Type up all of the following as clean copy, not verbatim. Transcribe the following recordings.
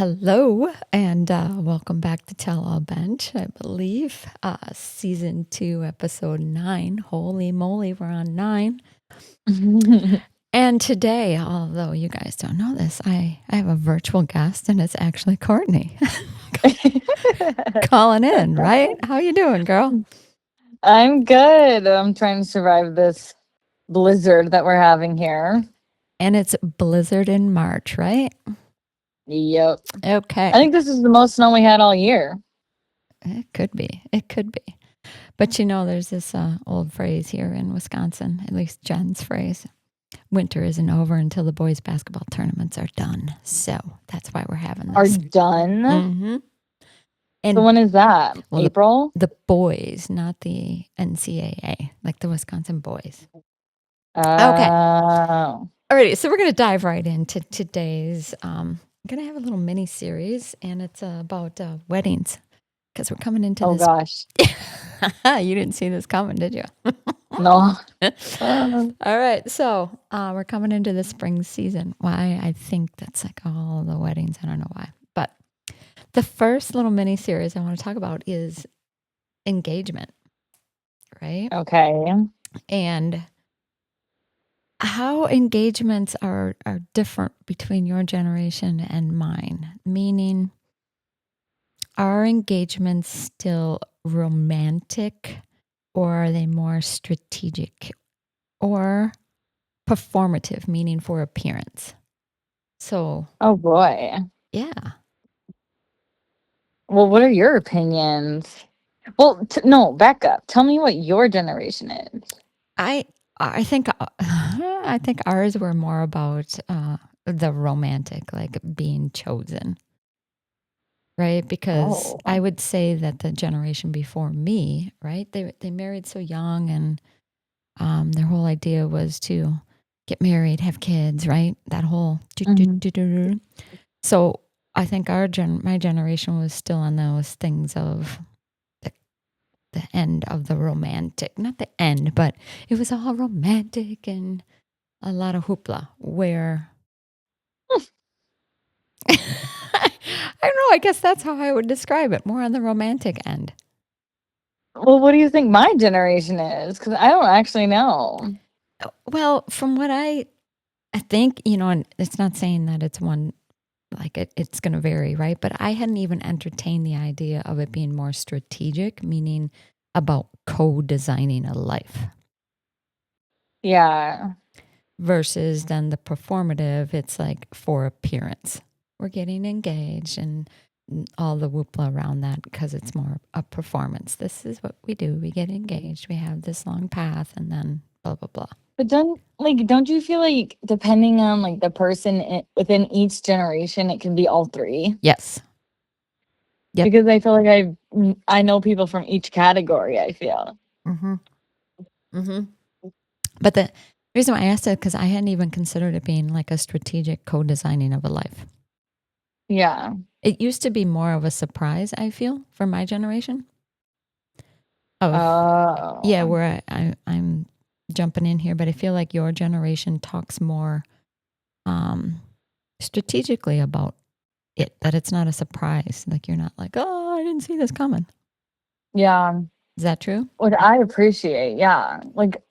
Hello, and welcome back to Tell All Bench, I believe. Season 2, episode 9. Holy moly, we're on 9. And today, although you guys don't know this, I have a virtual guest, and it's actually Courtney calling in, right? How you doing, girl? I'm good. I'm trying to survive this blizzard that we're having here. And it's blizzard in March, right? Yep. Okay. I think this is the most snow we had all year. It could be. It could be. But you know, there's this old phrase here in Wisconsin, at least Jen's phrase. Winter isn't over until the boys' basketball tournaments are done. So that's why we're having Are this. done? Mm-hmm. So And when is that? well, April? the boys, not the NCAA, like the Wisconsin boys. Okay. Oh. Alrighty. So we're going to dive right into today's. I'm going to have a little mini series, and it's about weddings because we're coming into Oh this. gosh. You didn't see this coming, did you? No. All right. So we're coming into the spring season. Why? I think that's like all the weddings. I don't know why. But the first little mini series I want to talk about is engagement, right? Okay. And how engagements are different between your generation and mine. Meaning, are engagements still romantic, or are they more strategic, or performative, meaning for appearance? So, Oh boy. yeah. Well, what are your opinions? Well, no, back up. Tell me what your generation is. I think I think ours were more about the romantic, like being chosen, right? Because Oh. I would say that the generation before me, right, they married so young, and their whole idea was to get married, have kids, right? That whole. Mhm. So I think my generation was still on those things of the end of the romantic, not the end, but it was all romantic and a lot of hoopla. Where I don't know, I guess that's how I would describe it, more on the romantic end. Well, what do you think my generation is? Because I don't actually know. Well, from what I think, and it's not saying that it's one, like it's going to vary, right? But I hadn't even entertained the idea of it being more strategic, meaning about co-designing a life. Yeah. Versus then the performative, it's like for appearance. We're getting engaged and all the whoopla around that because it's more a performance. This is what we do. We get engaged. We have this long path, and then blah blah blah. But don't you feel like depending on like the person within each generation, it can be all three? Yes. Yep. Because I feel like I know people from each category. I feel. Mm-hmm. Mm-hmm. But the reason why I asked it because I hadn't even considered it being like a strategic co-designing of a life. Yeah. It used to be more of a surprise. I feel for my generation. Of yeah, Oh. where I'm jumping in here, but I feel like your generation talks more um, strategically about it, that it's not a surprise. Like you're not like, oh, I didn't see this coming. Yeah. Is that true? Which I appreciate. Yeah. Like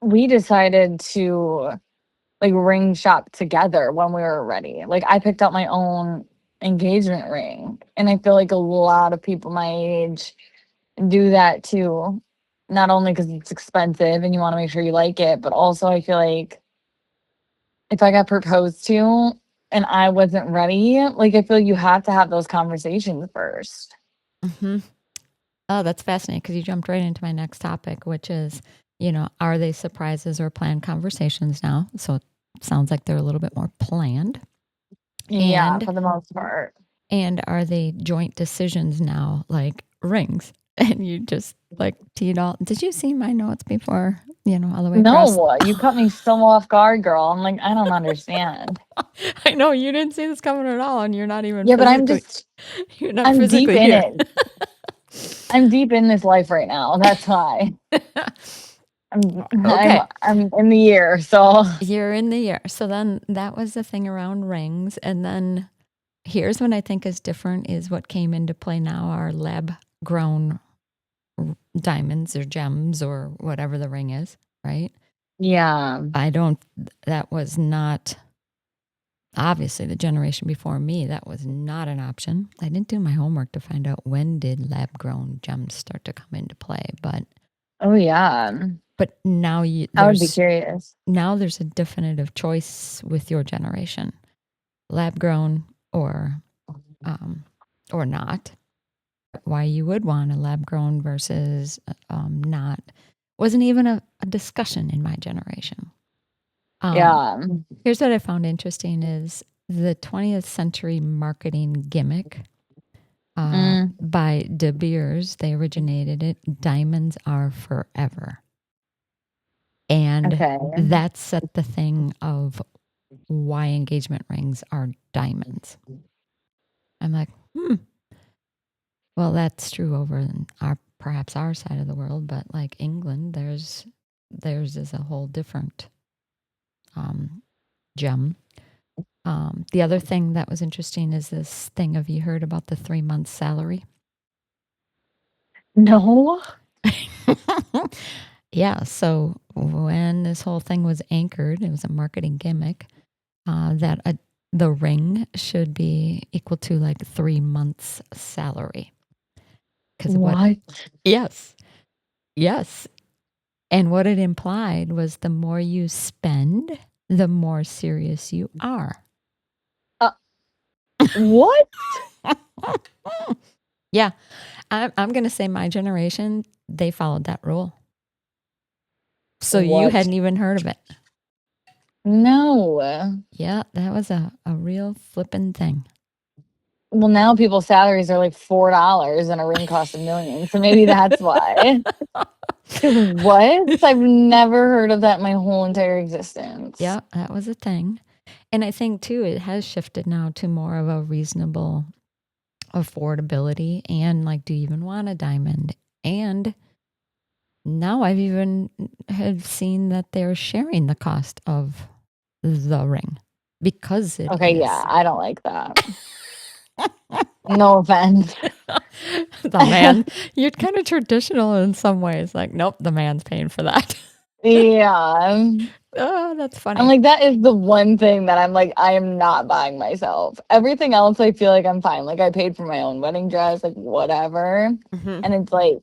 we decided to like ring shop together when we were ready. Like I picked out my own engagement ring, and I feel like a lot of people my age do that too. Not only because it's expensive and you want to make sure you like it, but also I feel like if I got proposed to and I wasn't ready, like I feel you have to have those conversations first. Mm-hmm. Oh, that's fascinating because you jumped right into my next topic, which is, are they surprises or planned conversations now? So it sounds like they're a little bit more planned. Yeah, And for the most part. and are they joint decisions now, like rings? And you just like teed all. Did you see my notes before? All the way across. No, you cut me so off guard, girl. I'm like, I don't understand. I know you didn't see this coming at all, and you're not even Yeah, but physically. You're not I'm deep physically in here. it. I'm deep in this life right now. That's why. I'm I'm Okay, I'm in the year, so you're in the year. So then that was the thing around rings, and then Here's what I think is different is what came into play now are lab grown diamonds or gems or whatever the ring is, right? Yeah. I don't, that was not, obviously the generation before me, that was not an option. I didn't do my homework to find out when did lab grown gems start to come into play, Oh, yeah. but now I would be curious. there's a definitive choice with your generation, lab grown um, or not. Why you would want a lab grown versus not wasn't even a discussion in my generation. Um, Yeah. Here's what I found interesting is the 20th century marketing gimmick Mm, by De Beers. They originated it. Diamonds are forever. And okay. that set the thing of why engagement rings are diamonds. I'm like, well, that's true over in perhaps our side of the world, but like England, theirs is a whole different um, gem. The other thing that was interesting is this thing. Have you heard about the 3 month salary? No. Yeah. So when this whole thing was anchored, it was a marketing gimmick that the ring should be equal to like 3 months' salary. Because what? What? Yes. Yes. And what it implied was the more you spend, the more serious you are. Uh, what? Yeah. I'm going to say my generation, they followed that rule. So you What? hadn't even heard of it. No. Yeah, that was a real flippin' thing. Well, now people's salaries are like $4 and a ring costs a million. So maybe that's why. Because what? I've never heard of that in my whole entire existence. Yeah, that was a thing. And I think too, it has shifted now to more of a reasonable affordability and like, do you even want a diamond? And now I've even have seen that they're sharing the cost of the ring because it Okay, yeah, is. I don't like that. No offense. The man, you're kind of traditional in some ways. Like, nope, the man's paying for that. Yeah. Oh, that's I'm funny. like, that is the one thing that I'm like, I am not buying myself. Everything else, I feel like I'm fine. Like, I paid for my own wedding dress, like, whatever. Mm-hmm. And it's like,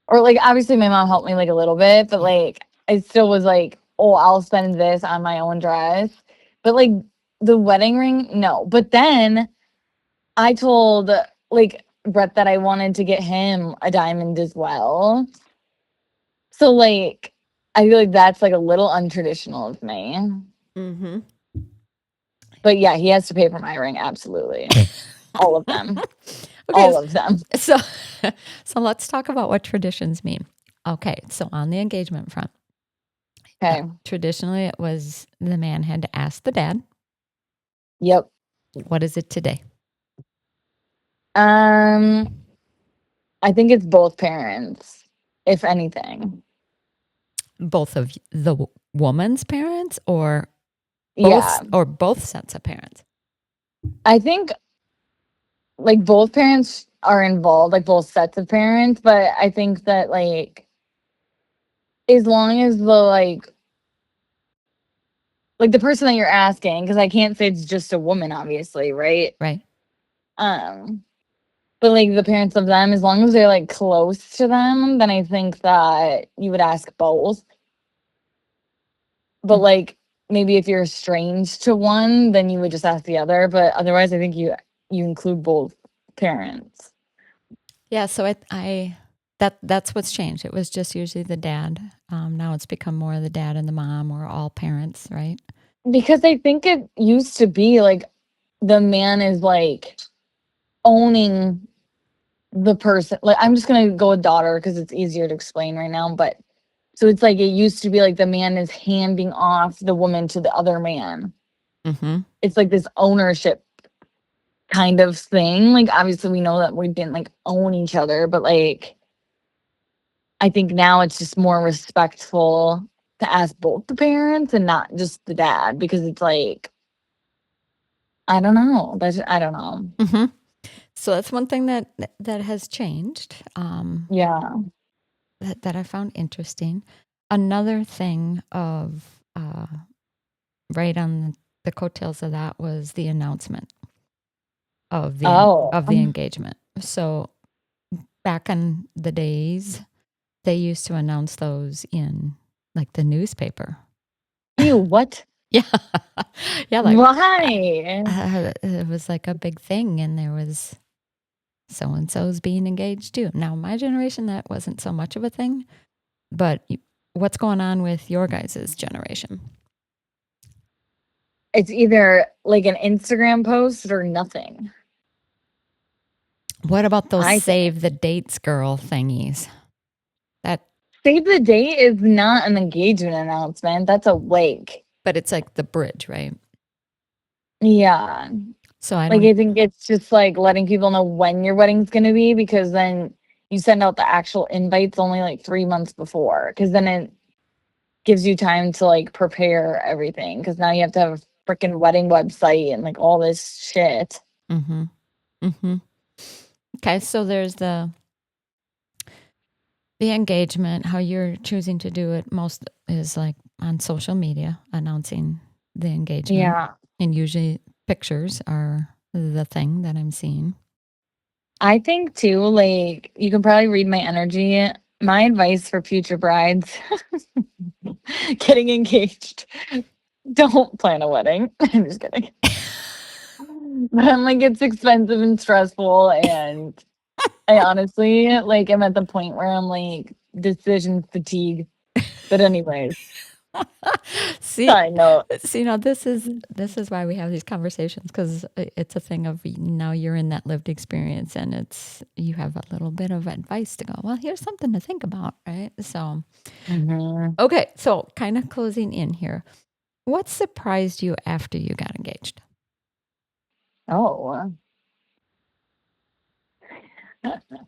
or like, obviously, my mom helped me like a little bit, but like, I still was like, oh, I'll spend this on my own dress. But like, the wedding ring, no. But then I told like Brett that I wanted to get him a diamond as well. So like, I feel like that's like a little untraditional of me. Mm-hmm. But yeah, he has to pay for my ring, absolutely. All of them. Okay, All of them. so so let's talk about what traditions mean. Okay, so on the engagement front, Okay. traditionally it was the man had to ask the dad. Yep. What is it today? Um, I think it's both parents, if anything. Both of the woman's parents Yeah. or both sets of parents? I think like both parents are involved, like both sets of parents, but I think that like as long as the like the person that you're asking, because I can't say it's just a woman, obviously, right? Right. Um, but like the parents of them, as long as they're like close to them, then I think that you would ask both. But Mm. like maybe if you're estranged to one, then you would just ask the other. But otherwise, I think you include both parents Yeah, so that's what's changed. It was just usually the dad. Now it's become more the dad and the mom or all parents, right? because I think it used to be like the man is like owning the person. Like I'm just gonna go with daughter because it's easier to explain right now. But so it's like it used to be like the man is handing off the woman to the other man. Mm-hmm. It's like this ownership kind of thing. Like obviously we know that we didn't like own each other, but like I think now it's just more respectful to ask both the parents and not just the dad because it's like I don't know. I don't know. Hmm. So that's one thing that has changed. Yeah. That I found interesting. Another thing of right on the coattails of that was the announcement Oh. of the engagement. So back in the days, they used to announce those in like the newspaper. Ew, what? Yeah, yeah, like Why? it was like a big thing, and there was so and so's being engaged too. Now, my generation, that wasn't so much of a thing, but what's going on with your guys' generation? It's either like an Instagram post or nothing, What about those I think. save the dates girl thingies? That, Save the date is not an engagement announcement. That's a wake. but it's like the bridge, right? Yeah. So I Like don't. I think it's just like letting people know when your wedding's gonna be because then you send out the actual invites only like 3 months before. Cause then it gives you time to like prepare everything. Cause now you have to have a freaking wedding website and like all this shit. Mm-hmm. Mm-hmm. Okay, so there's the engagement. How you're choosing to do it most is like on social media, announcing the engagement, Yeah. and usually pictures are the thing that I'm seeing. I think too, like you can probably read my energy. My advice for future brides getting engaged. Don't plan a wedding. I'm just kidding. But I'm like, it's expensive and stressful. And I honestly, like, I'm at the point where I'm like, decision fatigue. But, anyways, See, side note. now this is why we have these conversations, because it's a thing of now you're in that lived experience, and it's you have a little bit of advice to go. Well, here's something to think about, right? So, Mhm. okay, so kind of closing in here. What surprised you after you got engaged? Oh.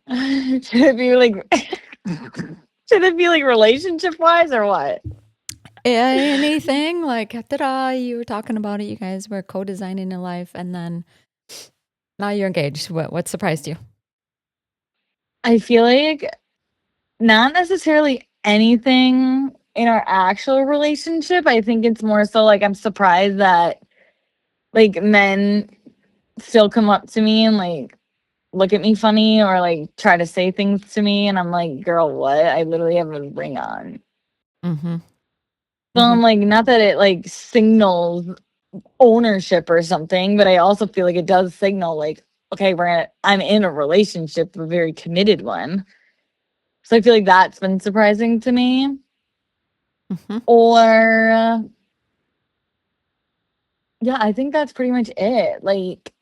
Should it be like, should it be like relationship wise or what? Anything like ta-da, you were talking about it, you guys were co-designing a life, and then now you're engaged. What surprised you? I feel like not necessarily anything in our actual relationship. I think it's more so like I'm surprised that like men still come up to me and like look at me funny or like try to say things to me and I'm like, girl, what? I literally have a ring on. Mm-hmm. So Mm-hmm. I'm like, not that it like signals ownership or something, but I also feel like it does signal like, okay, I'm in a relationship, a very committed one. So I feel like that's been surprising to me. Mm-hmm. Or yeah, I think that's pretty much it. Like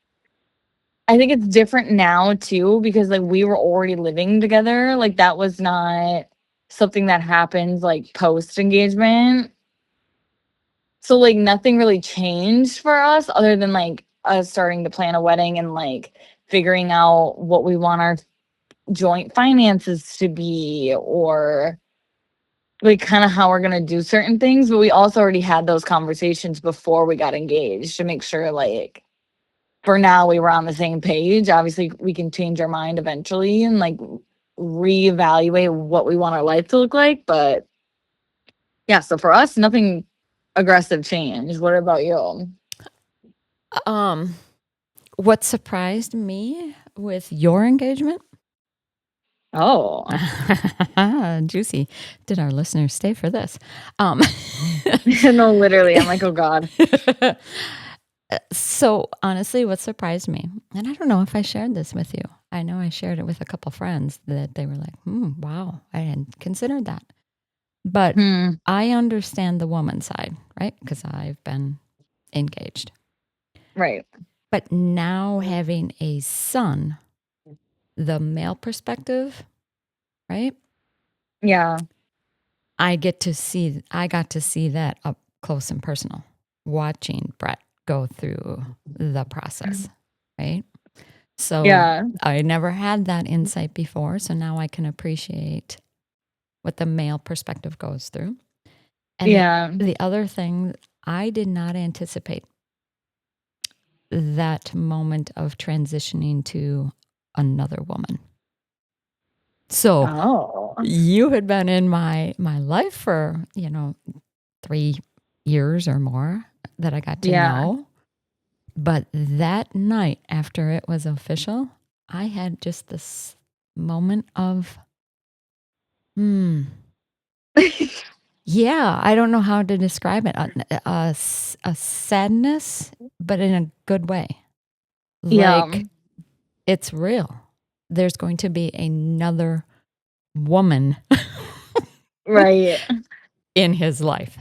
I think it's different now too because like we were already living together. Like that was not something that happens like post engagement. So like nothing really changed for us other than like us starting to plan a wedding and like figuring out what we want our joint finances to be or like kind of how we're going to do certain things, but we also already had those conversations before we got engaged to make sure like for now we were on the same page. Obviously, we can change our mind eventually and like reevaluate what we want our life to look like. But yeah, so for us, nothing aggressive changed. What about you? Um, what surprised me with your engagement? Oh, Juicy. Did our listeners stay for this? no, literally. I'm like, oh God. So honestly, what surprised me, and I don't know if I shared this with you. I know I shared it with a couple friends that they were like, wow, I hadn't considered that. But Hmm. I understand the woman side, right? Because I've been engaged. Right. But now having a son, the male perspective, right? Yeah. I got to see that up close and personal, watching Brett go through the process, right? So Yeah. I never had that insight before. So now I can appreciate what the male perspective goes through. And Yeah. the other thing, I did not anticipate that moment of transitioning to another woman. So Oh. you had been in my life for, 3 years or more that I got to Yeah. know. But that night after it was official, I had just this moment of, yeah, I don't know how to describe it. A sadness, but in a good way. Yeah. Like, it's real. There's going to be another woman Right. in his life.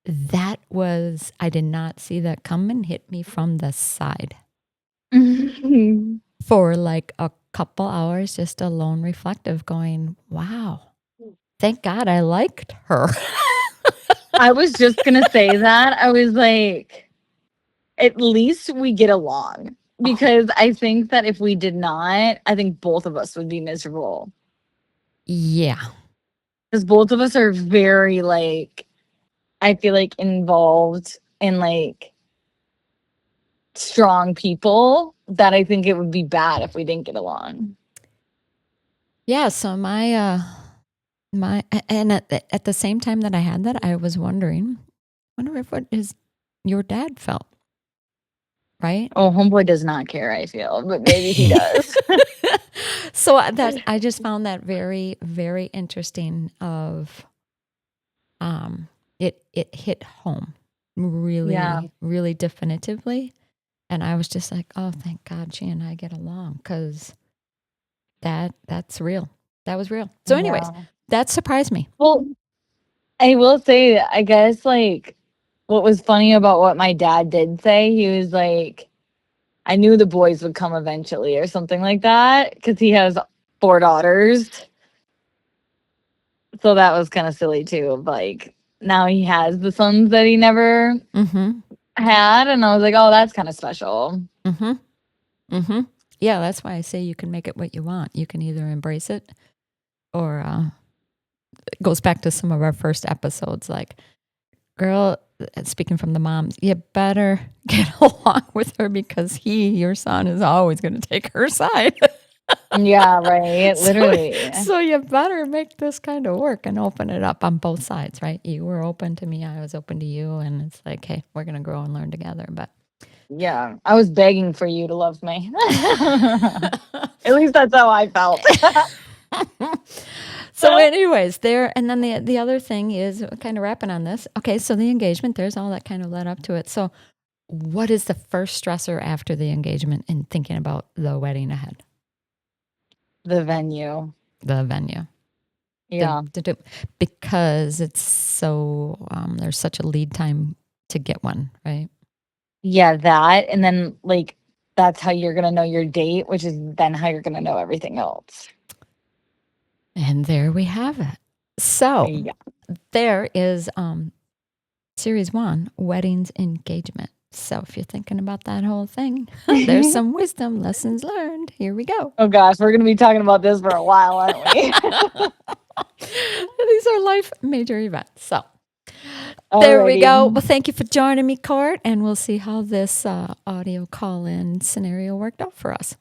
That was, I did not see that come and hit me from the side for like a couple hours, just alone reflective, going, wow, thank God I liked her. I was just gonna say that. I was like, at least we get along. Oh, Because I think that if we did not, I think both of us would be miserable. yeah. Because both of us are very like, I feel like involved in like strong people that I think it would be bad if we didn't get along. Yeah. So and at the same time that I had that, I was wonder if what is your dad felt, right? Oh, homeboy does not care, I feel, but maybe he does. So that I just found that very, very interesting. Of it hit home Yeah. really, really definitively, and I was just like, oh, thank God she and I get along, because that's real. That was real. So, anyways, Yeah. that surprised me. Well, I will say, I guess, like, what was funny about what my dad did say, he was like, I knew the boys would come eventually or something like that because he has 4 daughters. So that was kind of silly too. Like, now he has the sons that he never Mm-hmm. had. And I was like, oh, that's kind of special. Mm-hmm. Mm-hmm. Yeah, that's why I say you can make it what you want. You can either embrace it, or it goes back to some of our first episodes, like, girl, speaking from the moms, you better get along with her, because your son, is always going to take her side. Yeah, right. so, Literally. so you better make this kind of work and open it up on both sides, right? You were open to me, I was open to you, and it's like, hey, we're going to grow and learn together. But Yeah. I was begging for you to love me. At least that's how I felt. so, anyways, there, and then the other thing is kind of wrapping on this. Okay, so the engagement, there's all that kind of led up to it. So, what is the first stressor after the engagement in thinking about the wedding ahead? The venue. The venue. Yeah. Because it's so, there's such a lead time to get one, right? Yeah, that. And then, like, that's how you're going to know your date, which is then how you're going to know everything else. And there we have it. So Yeah. there is series 1, weddings, engagement. So if you're thinking about that whole thing, there's some wisdom lessons learned. Here we go. Oh, gosh. We're going to be talking about this for a while, aren't we? These are life major events. So there we go. Alrighty. Well, thank you for joining me, Court, and we'll see how this audio call in scenario worked out for us.